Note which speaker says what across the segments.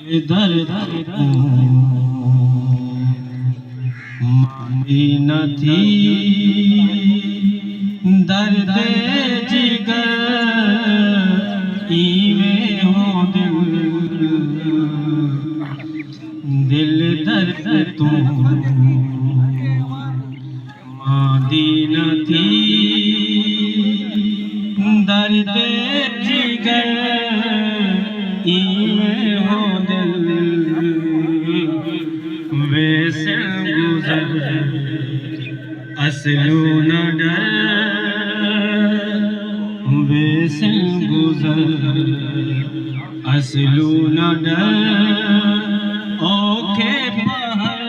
Speaker 1: दर्द मानी न थी दर्द जिगर इवें हो दिल दर्द तू मानी न थी दर्द जिगर इवें हो वैसे गुजर असलू न डर वैसे गुजर असलू न डर ओके पहाड़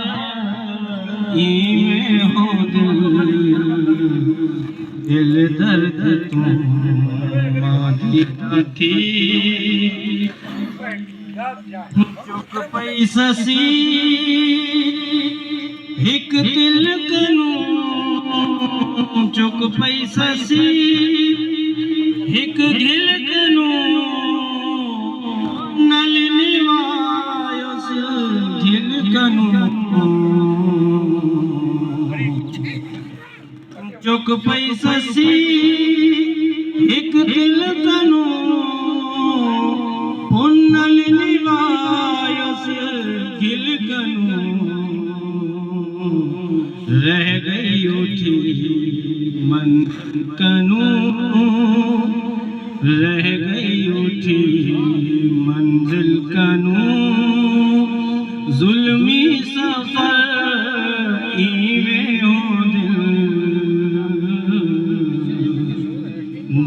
Speaker 1: इवें हो दिल दर्द तुम मादी थी चुक पई ससी एक दिल कनू चुक पई ससी एक दिल कनू नलिनी वायुस दिल कनू चुक पई ससी एक दिल कनू नलिनी वायुस दिल कनू रह गई उठी मन कनू रह गई उठी मंजिल कनू जुल्मी सफर इवें हो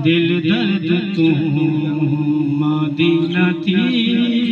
Speaker 1: दिल दर्द तू मादी न थी